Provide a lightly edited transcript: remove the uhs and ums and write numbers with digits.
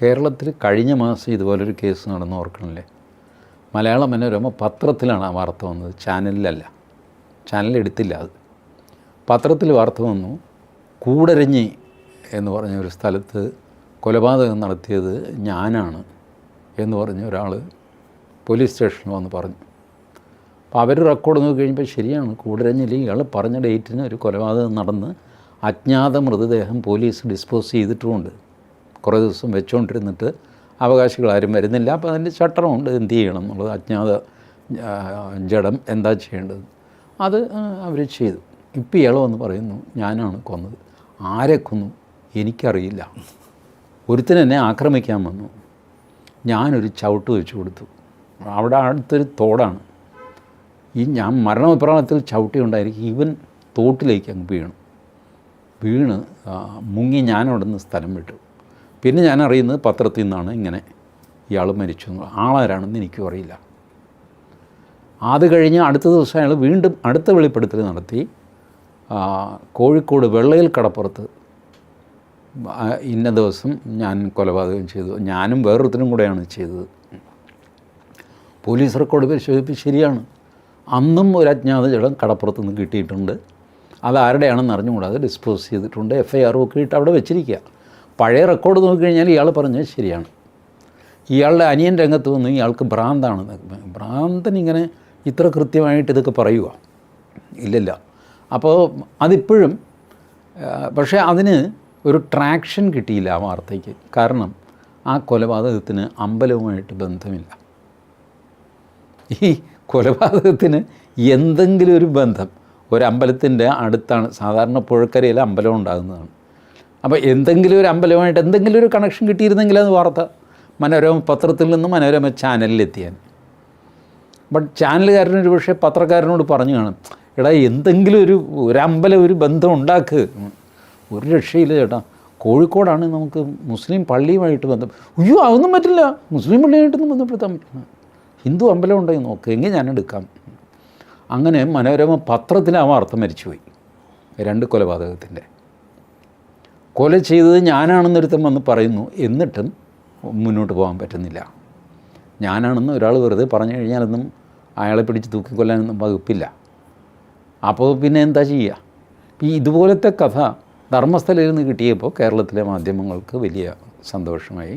കേരളത്തിൽ കഴിഞ്ഞ മാസം ഇതുപോലൊരു കേസ് നടന്ന് ഓർക്കണില്ലേ? മലയാള മനോരമ പത്രത്തിലാണ് ആ വാർത്ത വന്നത്, ചാനലിലല്ല. ചാനലെടുത്തില്ല അത്. പത്രത്തിൽ വാർത്ത വന്നു, കൂടരഞ്ഞി എന്ന് പറഞ്ഞ ഒരു സ്ഥലത്ത് കൊലപാതകം നടത്തിയത് ഞാനാണ് എന്ന് പറഞ്ഞ ഒരാൾ പോലീസ് സ്റ്റേഷനിൽ വന്ന് പറഞ്ഞു. അപ്പോൾ അവർ റെക്കോർഡ് നോക്കി കഴിഞ്ഞപ്പോൾ ശരിയാണ്, കൂടരഞ്ഞിൽ ഇയാൾ പറഞ്ഞ ഡേറ്റിന് ഒരു കൊലപാതകം നടന്ന് അജ്ഞാത മൃതദേഹം പോലീസ് ഡിസ്പോസ് ചെയ്തിട്ടുമുണ്ട്. കുറേ ദിവസം വെച്ചുകൊണ്ടിരുന്നിട്ട് അവകാശികളാരും വരുന്നില്ല. അപ്പോൾ അതിൻ്റെ ചട്ടമുണ്ട്, എന്ത് ചെയ്യണം എന്നുള്ളത്, അജ്ഞാത ജഡം എന്താ ചെയ്യേണ്ടത്, അത് അവർ ചെയ്തു. ഇപ്പം ഇയാൾ വന്ന് പറയുന്നു ഞാനാണ് കൊന്നത്. ആരെ കൊന്നു എനിക്കറിയില്ല. ഒരുത്തൻ എന്നെ ആക്രമിക്കാൻ വന്നു, ഞാനൊരു ചവിട്ട് വെച്ച് കൊടുത്തു. അവിടെ അടുത്തൊരു തോടാണ്, ഞാൻ മരണവിപ്രാണത്തിൽ ചവിട്ടി ഉണ്ടായിരിക്കും. ഇവൻ തോട്ടിലേക്ക് അങ്ങ് വീണ് മുങ്ങി ഞാനവിടെ നിന്ന് സ്ഥലം വിട്ടു. പിന്നെ ഞാൻ അറിയുന്നത് പത്രത്തിൽ നിന്നാണ് ഇങ്ങനെ ഇയാൾ മരിച്ചു. ആളാരാണെന്ന് എനിക്കും അറിയില്ല. അത് കഴിഞ്ഞ് അടുത്ത ദിവസം അയാൾ വീണ്ടും അടുത്ത വെളിപ്പെടുത്തൽ നടത്തി. കോഴിക്കോട് വെള്ളയിൽ കടപ്പുറത്ത് ഇന്ന ദിവസം ഞാൻ കൊലപാതകം ചെയ്തു, ഞാനും വേറൊരുത്തരും കൂടെയാണ് ചെയ്തത്. പോലീസ് റെക്കോർഡ് പരിശോധിപ്പ് ശരിയാണ്, അന്നും ഒരു അജ്ഞാത ജഡം കടപ്പുറത്ത് നിന്ന് കിട്ടിയിട്ടുണ്ട്. അതാരുടെയാണെന്ന് അറിഞ്ഞുകൂടാതെ ഡിസ്പോസ് ചെയ്തിട്ടുണ്ട്. FIR ഒക്കെ ഇട്ട് അവിടെ വെച്ചിരിക്കുക. പഴയ റെക്കോർഡ് നോക്കിക്കഴിഞ്ഞാൽ ഇയാൾ പറഞ്ഞത് ശരിയാണ്. ഇയാളുടെ അനിയൻ രംഗത്ത് വന്ന് ഇയാൾക്ക് ഭ്രാന്താണ്. ഭ്രാന്തൻ ഇങ്ങനെ ഇത്ര കൃത്യമായിട്ട് ഇതൊക്കെ പറയുക ഇല്ലല്ല. അപ്പോൾ അതിപ്പോഴും, പക്ഷേ അതിന് ഒരു ട്രാക്ഷൻ കിട്ടിയില്ല ആ വാർത്തയ്ക്ക്. കാരണം ആ കൊലപാതകത്തിന് അമ്പലവുമായിട്ട് ബന്ധമില്ല. ഈ കൊലപാതകത്തിന് എന്തെങ്കിലും ഒരു ബന്ധം ഒരമ്പലത്തിൻ്റെ അടുത്താണ്. സാധാരണ പുഴക്കരയിൽ അമ്പലം ഉണ്ടാകുന്നതാണ്. അപ്പോൾ എന്തെങ്കിലും ഒരു അമ്പലമായിട്ട് എന്തെങ്കിലും ഒരു കണക്ഷൻ കിട്ടിയിരുന്നെങ്കിൽ അത് വാർത്ത മനോരമ പത്രത്തിൽ നിന്ന് മനോരമ ചാനലിലെത്തിയാൻ. ബട്ട് ചാനലുകാരനൊരു പക്ഷേ പത്രക്കാരനോട് പറഞ്ഞു കാണും, എടാ എന്തെങ്കിലും ഒരമ്പലം ഒരു ബന്ധം ഉണ്ടാക്ക്. ഒരു രക്ഷയില്ല ചേട്ടാ, കോഴിക്കോടാണ്, നമുക്ക് മുസ്ലിം പള്ളിയുമായിട്ട് ബന്ധം. അയ്യോ അതൊന്നും പറ്റില്ല, മുസ്ലിം പള്ളിയായിട്ടൊന്നും ബന്ധപ്പെടുത്താൻ പറ്റില്ല, ഹിന്ദു അമ്പലം ഉണ്ടെങ്കിൽ നോക്ക്, എങ്കിൽ ഞാൻ എടുക്കാം. അങ്ങനെ മനോരമ പത്രത്തിൽ ആ വാർത്ത മരിച്ചുപോയി. 2 കൊലപാതകത്തിൻ്റെ. കൊല ചെയ്തത് ഞാനാണെന്നൊരുത്തം വന്ന് പറയുന്നു, എന്നിട്ടും മുന്നോട്ട് പോകാൻ പറ്റുന്നില്ല. ഞാനാണെന്ന് ഒരാൾ വെറുതെ പറഞ്ഞു കഴിഞ്ഞാലൊന്നും അയാളെ പിടിച്ച് തൂക്കിക്കൊല്ലാനൊന്നും വകുപ്പില്ല. അപ്പോൾ പിന്നെ എന്താ ചെയ്യുക? ഈ ഇതുപോലത്തെ കഥ ധർമ്മസ്ഥലയിൽ നിന്ന് കിട്ടിയപ്പോൾ കേരളത്തിലെ മാധ്യമങ്ങൾക്ക് വലിയ സന്തോഷമായി.